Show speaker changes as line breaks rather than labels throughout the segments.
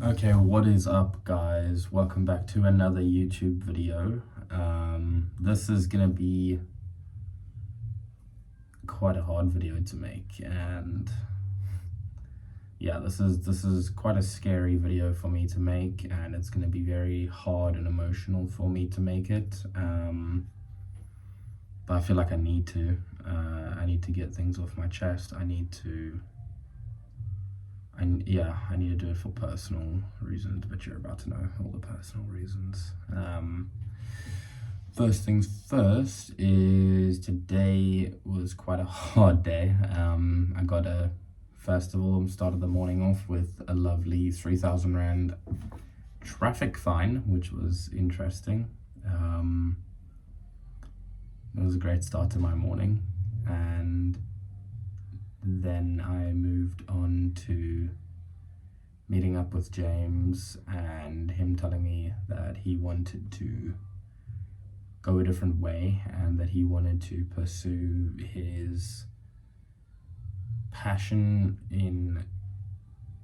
Okay, what is up, guys? Welcome back to another YouTube video. This is gonna be quite a hard video to make, and yeah, this is quite a scary video for me to make, and it's gonna be very hard and emotional for me to make it. But I feel like I need to. I need to get things off my chest. I need to do it for personal reasons, but you're about to know all the personal reasons. First things first is today was quite a hard day. I got a festival, started the morning off with a lovely 3,000 Rand traffic fine, which was interesting. It was a great start to my morning, and then I moved on to meeting up with James and him telling me that he wanted to go a different way and that he wanted to pursue his passion in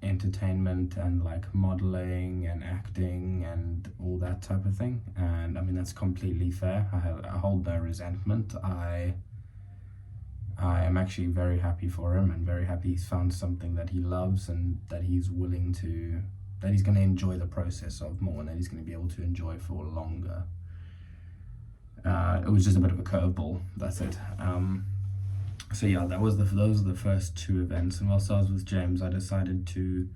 entertainment and like modeling and acting and all that type of thing. And I mean, that's completely fair. I hold no resentment. I am actually very happy for him and very happy he's found something that he loves and that he's willing to, that he's going to enjoy the process of more and that he's going to be able to enjoy for longer. It was just a bit of a curveball, that's it. So yeah, those are the first two events, and whilst I was with James, I decided to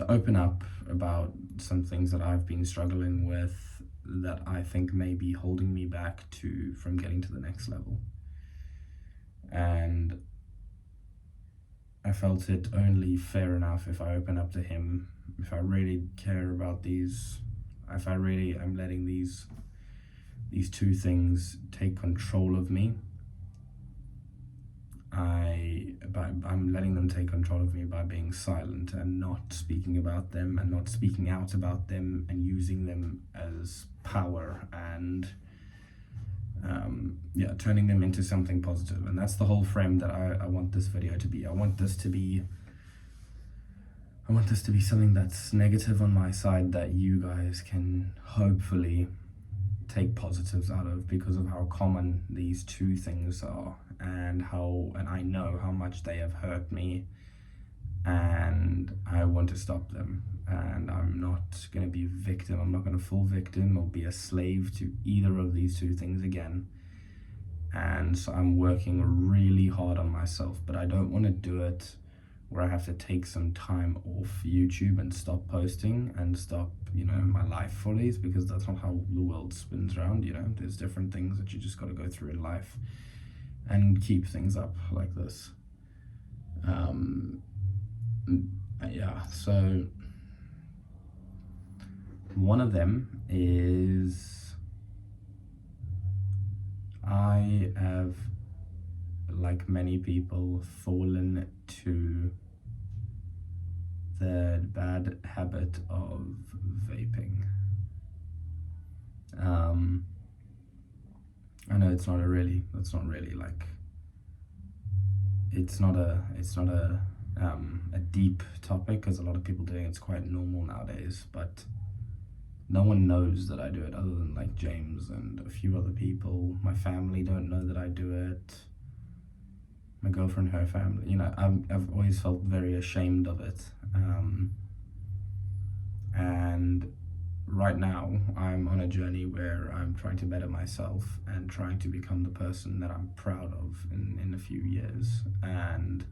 open up about some things that I've been struggling with that I think may be holding me back from getting to the next level. And I felt it only fair enough if I open up to him, if I really care about these, if I really am letting these two things take control of me. I'm letting them take control of me by being silent and not speaking about them and not speaking out about them and using them as power and turning them into something positive. And that's the whole frame that I want this video to be. I want this to be something that's negative on my side that you guys can hopefully take positives out of, because of how common these two things are and I know how much they have hurt me, and I want to stop them. And I'm not going to be a victim. I'm not going to fall victim or be a slave to either of these two things again. And so I'm working really hard on myself, but I don't want to do it where I have to take some time off YouTube and stop posting and stop, my life fully, because that's not how the world spins around. There's different things that you just got to go through in life and keep things up like this. So one of them is I have, like many people, fallen to the bad habit of vaping. I know it's not a deep topic, because a lot of people doing it's quite normal nowadays, but no one knows that I do it other than like James and a few other people. My family don't know that I do it. My girlfriend, her family, I've always felt very ashamed of it. And right now I'm on a journey where I'm trying to better myself and trying to become the person that I'm proud of in a few years. And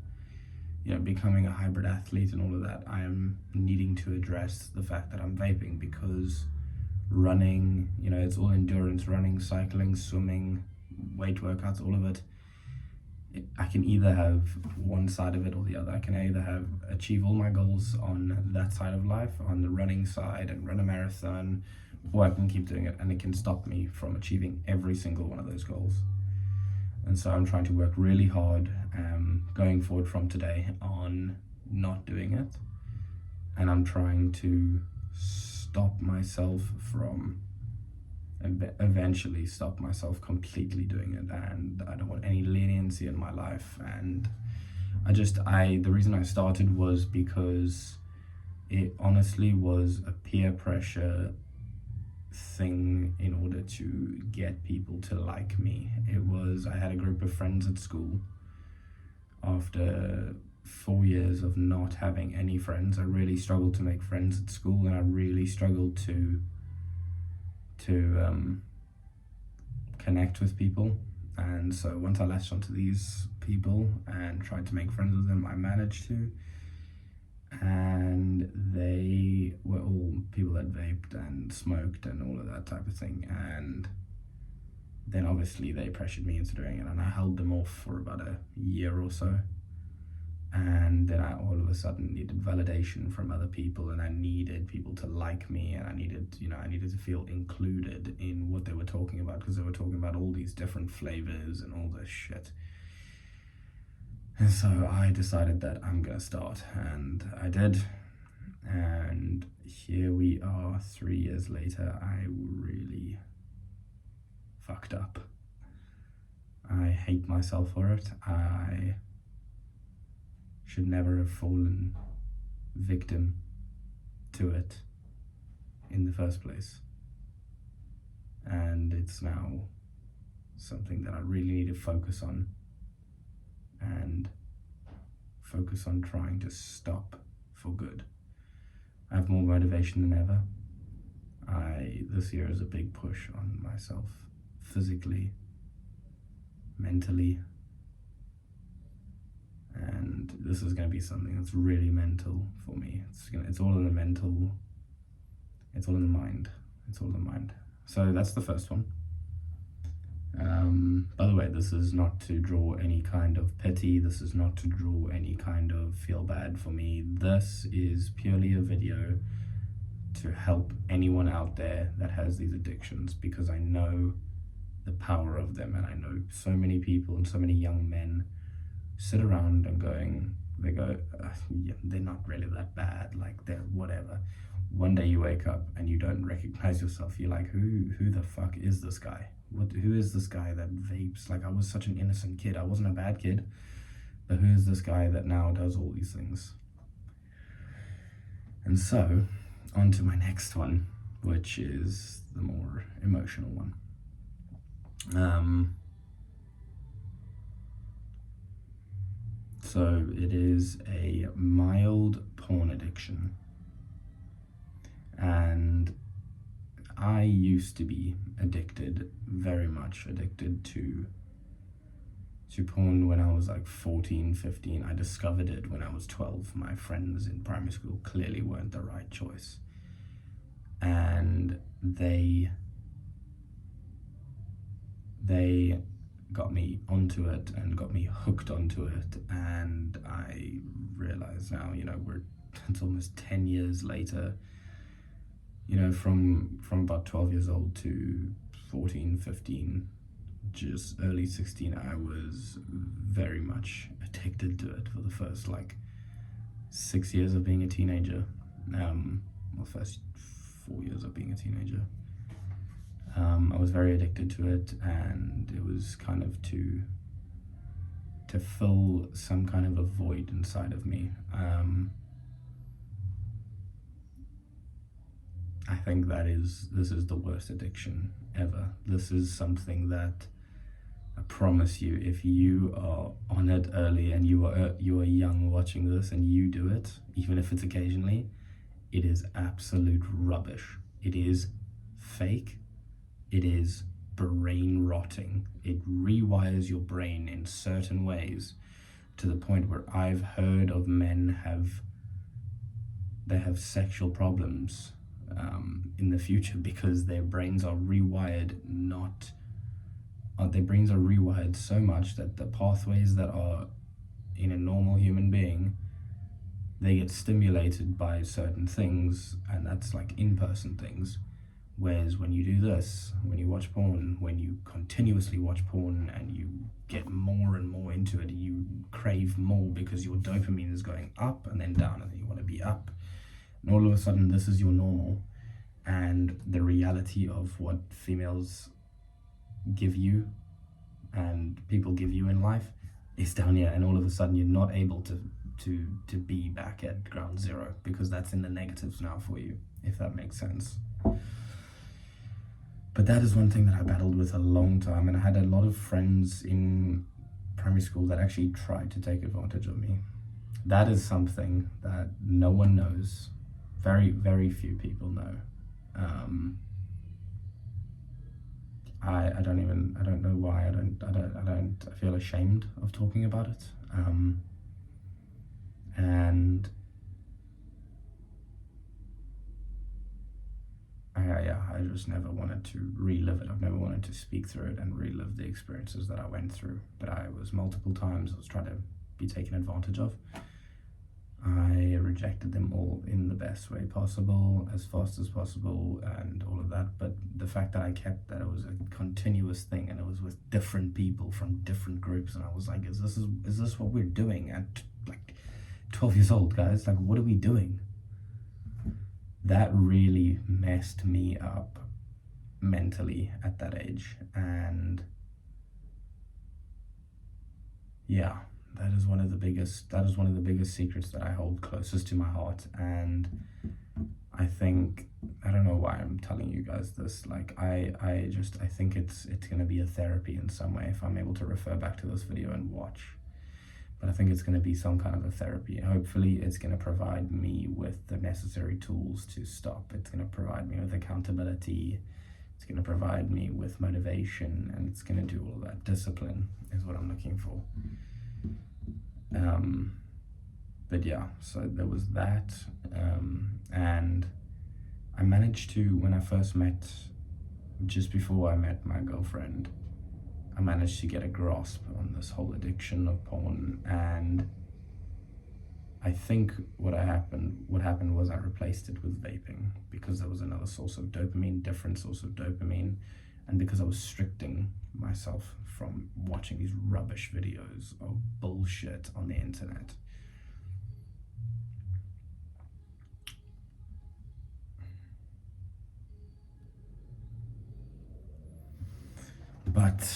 becoming a hybrid athlete and all of that, I am needing to address the fact that I'm vaping, because running, it's all endurance, running, cycling, swimming, weight workouts, all of it. I can either have one side of it or the other. I can either achieve all my goals on that side of life, on the running side, and run a marathon, or I can keep doing it and it can stop me from achieving every single one of those goals. And so I'm trying to work really hard going forward from today on not doing it, and I'm trying to stop myself from eventually stop myself completely doing it. And I don't want any leniency in my life. And the reason I started was because it honestly was a peer pressure thing in order to get people to like me. I had a group of friends at school. After 4 years of not having any friends, I really struggled to make friends at school, and I really struggled to connect with people. And so once I latched onto these people and tried to make friends with them, I managed to. And they were all people that vaped and smoked and all of that type of thing. And then obviously they pressured me into doing it, and I held them off for about a year or so. And then I all of a sudden needed validation from other people, and I needed people to like me, and I needed to feel included in what they were talking about, because they were talking about all these different flavors and all this shit. And so I decided that I'm gonna start, and I did. And here we are 3 years later. I really fucked up. I hate myself for it. I should never have fallen victim to it in the first place. And it's now something that I really need to focus on, and focus on trying to stop for good. I have more motivation than ever. This year is a big push on myself, physically, mentally, and this is going to be something that's really mental for me. It's all in the mental, it's all in the mind. So that's the first one. By the way, this is not to draw any kind of pity. This is not to draw any kind of feel bad for me. This is purely a video to help anyone out there that has these addictions, because I know the power of them, and I know so many people and so many young men sit around and they go, yeah, they're not really that bad, like they're whatever. One day you wake up and you don't recognize yourself. You're like, who the fuck is this guy? Who is this guy that vapes? Like, I was such an innocent kid. I wasn't a bad kid, but who is this guy that now does all these things? And so, on to my next one, which is the more emotional one. So it is a mild porn addiction. And I used to be addicted, very much addicted to porn when I was like 14, 15. I discovered it when I was 12. My friends in primary school clearly weren't the right choice. And they got me onto it and got me hooked onto it. And I realize now, it's almost 10 years later, from about 12 years old to 14, 15, just early 16, I was very much addicted to it for the first 6 years of being a teenager. First 4 years of being a teenager. I was very addicted to it, and it was kind of to fill some kind of a void inside of me. I think this is the worst addiction ever. This is something that I promise you, if you are on it early and you are young watching this and you do it, even if it's occasionally, it is absolute rubbish. It is fake. It is brain rotting. It rewires your brain in certain ways to the point where I've heard of men they have sexual problems in the future because their brains are rewired so much that the pathways that are in a normal human being, they get stimulated by certain things, and that's like in-person things. Whereas when you do this, when you watch porn, when you continuously watch porn and you get more and more into it, you crave more because your dopamine is going up and then down, and then you want to be up. And all of a sudden, this is your normal. And the reality of what females give you and people give you in life is down here. And all of a sudden, you're not able to to be back at ground zero, because that's in the negatives now for you, if that makes sense. But that is one thing that I battled with a long time, and I had a lot of friends in primary school that actually tried to take advantage of me. That is something that no one knows. Very, very few people know. I don't know why. I feel ashamed of talking about it. And I just never wanted to relive it. I've never wanted to speak through it and relive the experiences that I went through. But I was multiple times, I was trying to be taken advantage of. I rejected them all in the best way possible, as fast as possible, and all of that. But the fact that I kept that, it was a continuous thing, and it was with different people from different groups, and I was like, is this what we're doing at like 12 years old, guys? Like, what are we doing? That really messed me up mentally at that age. And yeah, that is one of the biggest secrets that I hold closest to my heart. And I think, I don't know why I'm telling you guys this, like I think it's gonna be a therapy in some way if I'm able to refer back to this video and watch. But I think it's going to be some kind of a therapy. Hopefully it's going to provide me with the necessary tools to stop. It's going to provide me with accountability. It's going to provide me with motivation, and it's going to do all of that. Discipline is what I'm looking for. But yeah, so there was that. And I managed to, when I first met, just before I met my girlfriend, I managed to get a grasp on this whole addiction of porn. And I think what happened was I replaced it with vaping, because there was another source of dopamine, different source of dopamine, and because I was restricting myself from watching these rubbish videos of bullshit on the internet. But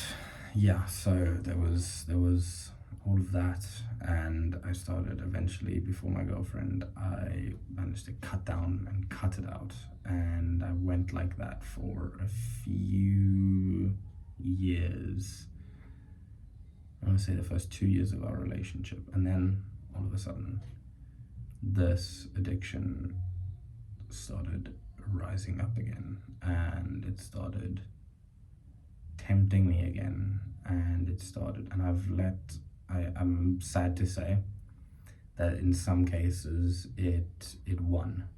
yeah, so there was all of that, and I started eventually, before my girlfriend, I managed to cut down and cut it out, and I went like that for a few years. I want to say the first 2 years of our relationship, and then all of a sudden this addiction started rising up again, and it started tempting me again, and I'm sad to say that in some cases it won.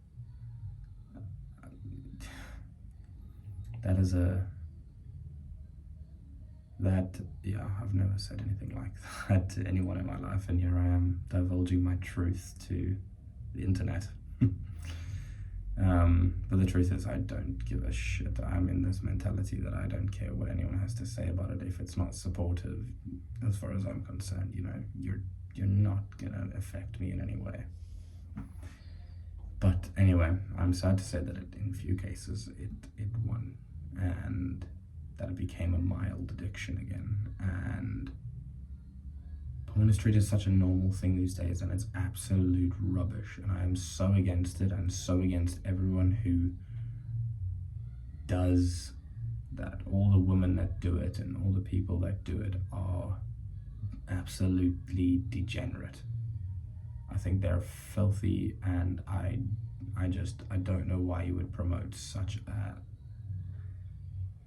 I've never said anything like that to anyone in my life, and here I am divulging my truth to the internet. But the truth is, I don't give a shit. I'm in this mentality that I don't care what anyone has to say about it. If it's not supportive, as far as I'm concerned, you're not gonna affect me in any way. But anyway, I'm sad to say that in a few cases it won, and that it became a mild addiction again. And porn is treated as such a normal thing these days, and it's absolute rubbish, and I am so against it. I'm so against everyone who does that. All the women that do it and all the people that do it are absolutely degenerate. I think they're filthy, and I don't know why you would promote such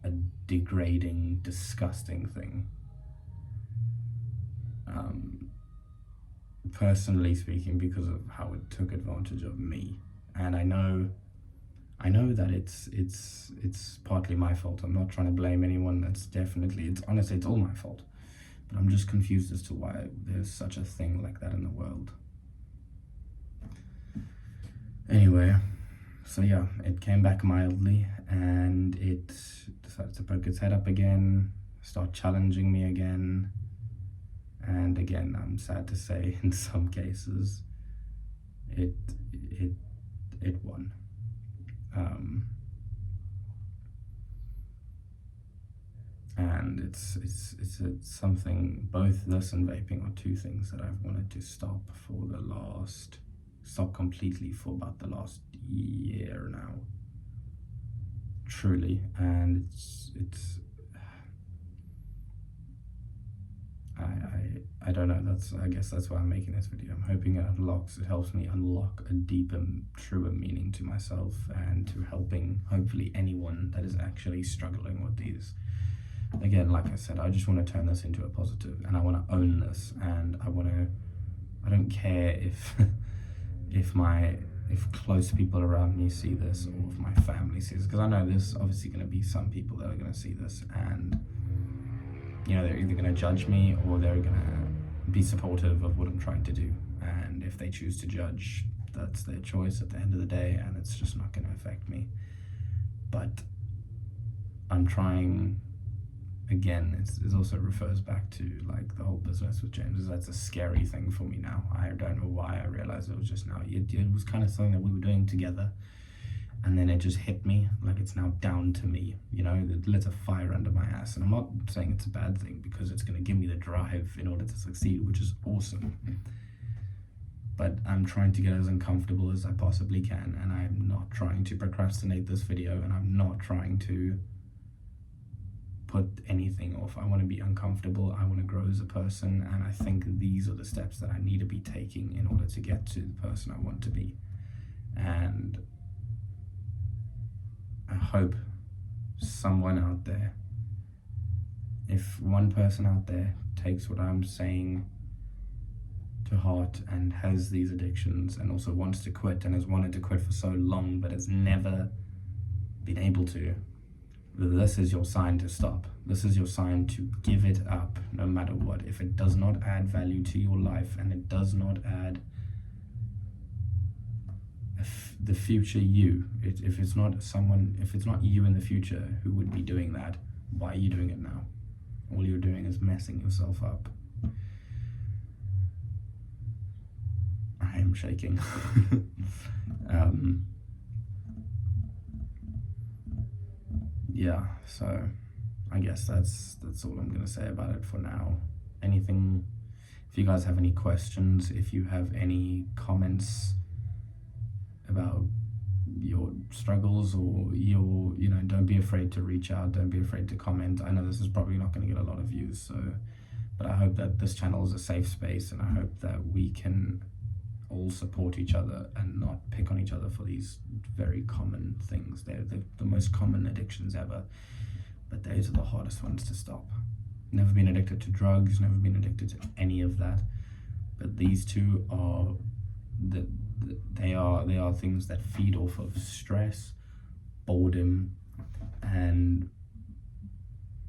a degrading, disgusting thing. Personally speaking, because of how it took advantage of me. And I know that it's partly my fault. I'm not trying to blame anyone. Honestly, it's all my fault. But I'm just confused as to why there's such a thing like that in the world. Anyway, so yeah, it came back mildly, and it decided to poke its head up again, start challenging me again. And again, I'm sad to say, in some cases, it won. And it's something, both this and vaping are two things that I've wanted to stop completely for about the last year now, truly. And I don't know, I guess that's why I'm making this video. I'm hoping it helps me unlock a deeper, truer meaning to myself, and to helping hopefully anyone that is actually struggling with these. Again, like I said, I just want to turn this into a positive, and I want to own this, and I don't care if if close people around me see this, or if my family sees this, because I know there's obviously going to be some people that are going to see this, and you know, they're either going to judge me or they're going to be supportive of what I'm trying to do. And if they choose to judge, that's their choice at the end of the day, and it's just not going to affect me. But I'm trying, again, it also refers back to like the whole business with James. That's a scary thing for me now. I don't know why I realized it was just now. It was kind of something that we were doing together, and then it just hit me, like it's now down to me, you know, it lit a fire under my ass. And I'm not saying it's a bad thing, because it's going to give me the drive in order to succeed, which is awesome. But I'm trying to get as uncomfortable as I possibly can, and I'm not trying to procrastinate this video, and I'm not trying to put anything off. I want to be uncomfortable, I want to grow as a person, and I think these are the steps that I need to be taking in order to get to the person I want to be. And I hope someone out there, if one person out there takes what I'm saying to heart and has these addictions, and also wants to quit, and has wanted to quit for so long but has never been able to, this is your sign to stop. This is your sign to give it up, no matter what. If it does not add value to your life, and it does not add the future you, if it's not you in the future who would be doing that, why are you doing it now? All you're doing is messing yourself up. I am shaking. Yeah, so I guess that's all I'm gonna say about it for now. Anything, if you guys have any questions, if you have any comments about your struggles, or you know, don't be afraid to reach out, don't be afraid to comment. I know this is probably not going to get a lot of views, but I hope that this channel is a safe space, and I hope that we can all support each other and not pick on each other for these very common things. They're the most common addictions ever, but those are the hardest ones to stop. Never been addicted to drugs, never been addicted to any of that, but these two are they are things that feed off of stress, boredom, and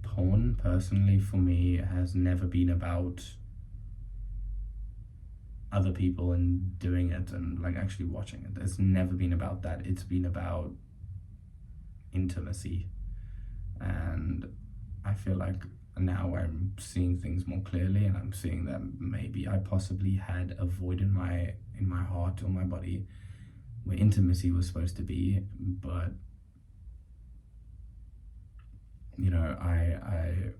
porn, personally, for me, has never been about other people and doing it and like actually watching it. It's never been about that. It's been about intimacy. And I feel like now I'm seeing things more clearly, and I'm seeing that maybe I possibly had a void in my heart or my body where intimacy was supposed to be, but you know, I'm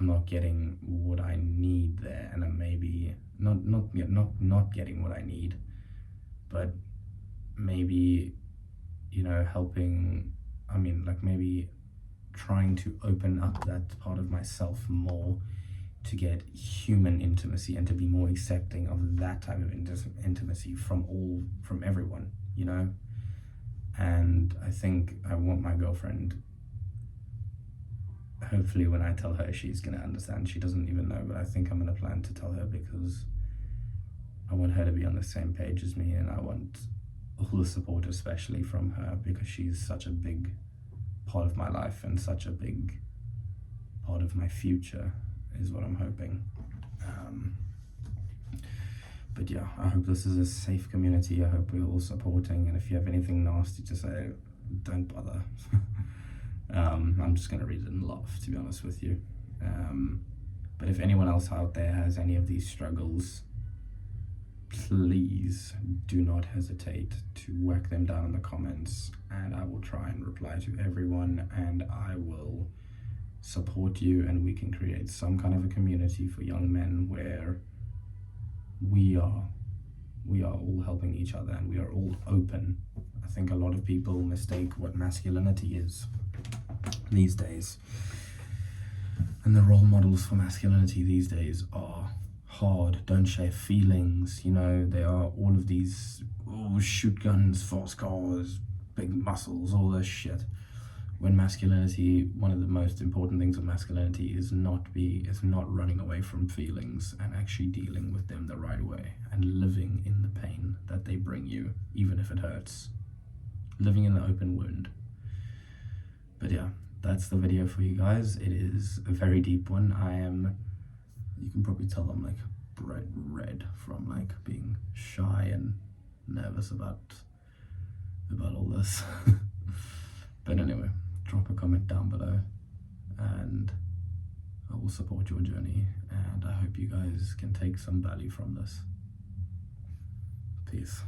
not getting what I need there, and I'm maybe not getting what I need, but maybe, you know, helping, I mean, like maybe trying to open up that part of myself more to get human intimacy, and to be more accepting of that type of intimacy from everyone, you know. And I think I want my girlfriend, hopefully when I tell her, she's gonna understand. She doesn't even know, but I think I'm gonna plan to tell her, because I want her to be on the same page as me, and I want all the support, especially from her, because she's such a big part of my life and such a big part of my future, is what I'm hoping. But yeah, I hope this is a safe community. I hope we're all supporting, and if you have anything nasty to say, don't bother. I'm just gonna read it and laugh, to be honest with you. But if anyone else out there has any of these struggles, please do not hesitate to whack them down in the comments, and I will try and reply to everyone, and I will support you, and we can create some kind of a community for young men where we are all helping each other and we are all open. I think a lot of people mistake what masculinity is these days, and the role models for masculinity these days are hard, don't share feelings, you know. They are all of these, shoot guns, fast cars, big muscles, all this shit. When masculinity, one of the most important things of masculinity is not running away from feelings and actually dealing with them the right way and living in the pain that they bring you, even if it hurts. Living in the open wound. But yeah, that's the video for you guys. It is a very deep one. You can probably tell I'm like bright red from like being shy and nervous about all this. But anyway, drop a comment down below and I will support your journey, and I hope you guys can take some value from this. Peace.